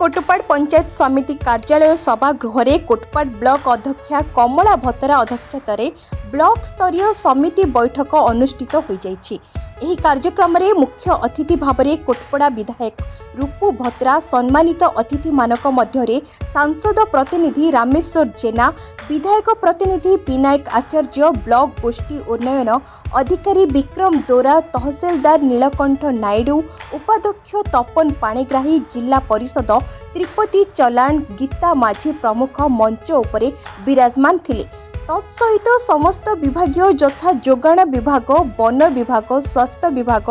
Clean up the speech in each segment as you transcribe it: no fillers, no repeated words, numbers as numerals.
कोटपाड़ पंचायत समिति कार्यालय सभागृह में कोटपाड़ ब्लॉक अध्यक्षा कमला भतरा अध्यक्षतार ब्लॉक स्तरीय समिति बैठक अनुष्ठित हो जाइछि। एही कार्यक्रम में मुख्य अतिथि भाव में कोटपड़ा विधायक रूपू भतरा सम्मानित अतिथि मानक मध्य सांसद प्रतिनिधि रामेश्वर जेना, विधायक प्रतिनिधि विनायक आचार्य, ब्लॉक गोष्ठी उन्नयन अधिकारी विक्रम दोरा, तहसीलदार नीलकंठ नायडू, उपाध्यक्ष तपन पाणिग्राही, जिला परिषद त्रिपति चलाण, गीता माझी प्रमुख मंच उपरे विराजमान थिले। तत्सहित समस्त विभागीय यथा जोगाण विभाग, वन विभाग, स्वास्थ्य विभाग,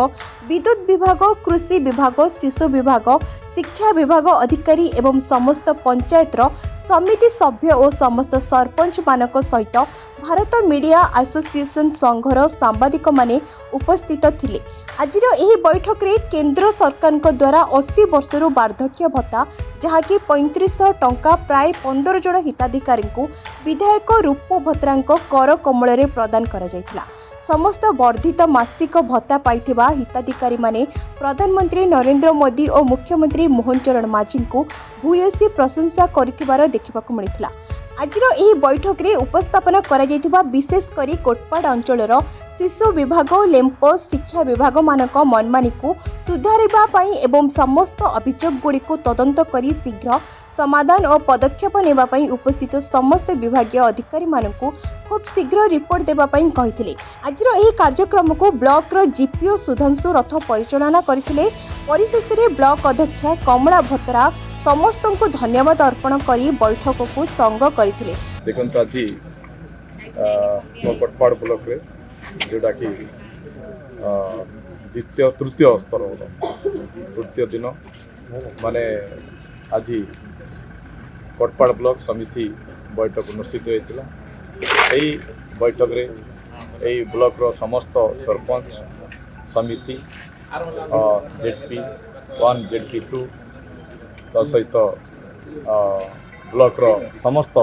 विद्युत विभाग, कृषि विभाग, शिशु विभाग, शिक्षा विभाग अधिकारी एवं समस्त पंचायतर समिति सभ्य और समस्त सरपंच मानक सहित भारत मीडिया एसोसिएशन संघर सांबादिक माने उपस्थित थिले। आजिर एही बैठक रे केंद्र सरकार द्वारा 80 वर्षर वार्धक्य भत्ता जहाँकि 3500 टंका प्राय 15 जन हिताधिकारी को विधायक रूप भत्रांक कर कमल रे प्रदान करा जायतिला। समस्त वर्धित मासिक भत्ता पाइथिबा हिताधिकारी माने प्रधानमंत्री नरेंद्र मोदी और मुख्यमंत्री मोहन चरण माझी को भूयसी प्रशंसा करिथिबार देखिबाकू मिलिथिला। आजिर एही बैठक रे उपस्थापन करा जायतिबा विशेष करी कोटपाड़ अंचलर शिशु विभाग, लेम्पोस, शिक्षा विभाग मानक मनमानी को सुधारिबा पई एवं समस्त अभियोग गुड़ी को तदंत करी शीघ्र समाधान और पदक्षेप नेबा पई उपस्थित समस्त विभागीय अधिकारी मानकू खूब शीघ्र रिपोर्ट देबा पई कहिथिले। आजिर एही कार्यक्रम को ब्लॉक रो जीपीओ सुधांशु रथ परिचालना करथिले। परिशेष रे ब्लॉक अध्यक्षा कमला भतरा समस्त को धन्यवाद अर्पण करी बैठक को संग करथिले। देखंत আজি कोटपाड़ ब्लॉक रे जोटा कि द्वितीय तृतीय स्तर तृतीय दिन माने आज कोटपाड़ ब्लॉक समिति बैठक अनुष्ठित होता। यही बैठक रे यही ब्लॉक रो समस्त सरपंच समिति जेडपी 1 जेडपी 2 सहित ब्लॉक रो समस्त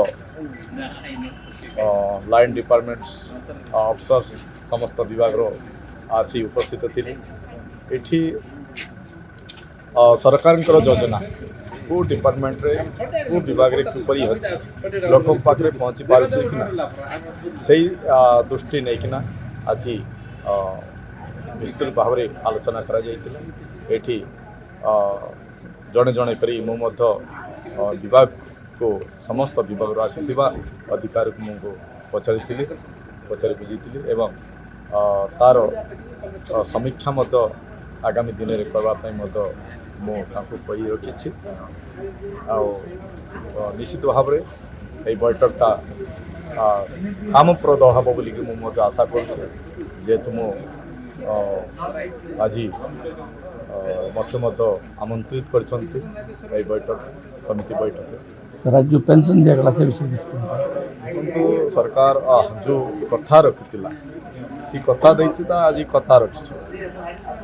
लाइन डिपार्टमेंट्स ऑफिसर्स समस्त विभाग रो आसी उपस्थित थिले। एठी सरकार योजना को डिपार्टमेंट रे को विभाग रे किपरि अछि लोक पाखरे पहुँची पारुछि कि ना सही दृष्टि नै कि ना आज विस्तृत भाव में आलोचना करा जायतिला। एठी जड़े जड़े करी मु मध्य विभाग को समस्त विभाग रो आसीथिबा अधिकारी को मुझको पचारि बुझी एवं तार समीक्षा मध्य आगामी दिन में करने मुझे कही रखी। निश्चित भाव में यही बैठकटा कामप्रद हम बोली मुझे आशा करेतु मु आज मत आमंत्रित कर बैठक समिति बैठक राज्य पेंशन दिया से विषय देखो सरकार जो कथा रखी सी कथा देती आज कथा रखी।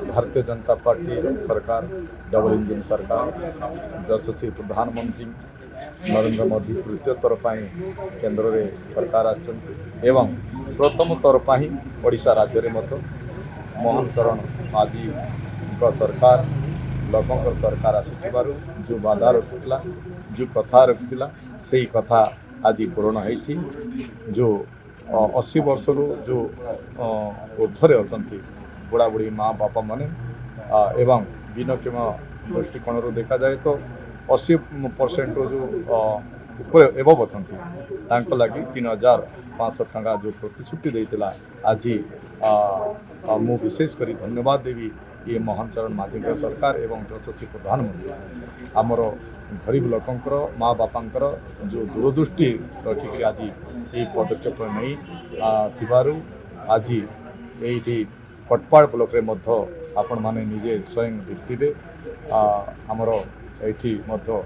भारतीय जनता पार्टी सरकार डबल इंजिन सरकार यशस्वी प्रधानमंत्री नरेंद्र मोदी तृतीय तरफ केन्द्र में सरकार एवं प्रथम तरफ ओडिशा राज्य में मत मोहन चरण माझी सरकार लोकों सरकार आसुथिबारु जो बाधा रखुला जो कथा रखुला से ही कथा आज पूरण होती। जो 80 वर्ष जो ऊर्धरे अच्छा बुढ़ा बुढ़ी माँ बापा माने एवं विनक्षम दृष्टिकोण देखा जाए तो 80% जो ऊपर एवं अच्छा लगी 3500 टंका जो प्रतिश्रुति देता आज मु विशेष करी धन्यवाद देवी ये मोहन चरण माझी सरकार एवं यशस्वी प्रधानमंत्री आमर गरीब लोकंकर माँ बापांकर जो दूरदृष्टि रखिक आज ये पदक्षेप नहीं थिबारु आज ये कोटपाड़ ब्लॉक रे मध्य आपण माने निजे स्वयं देखिबे आमर एठी मध्य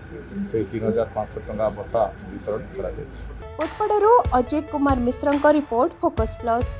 से 3500 टंका भत्ता वितरण करा जायछि। कोटपाड़रू अजय कुमार मिश्रଙ୍କ रिपोर्ट फोकस प्लस।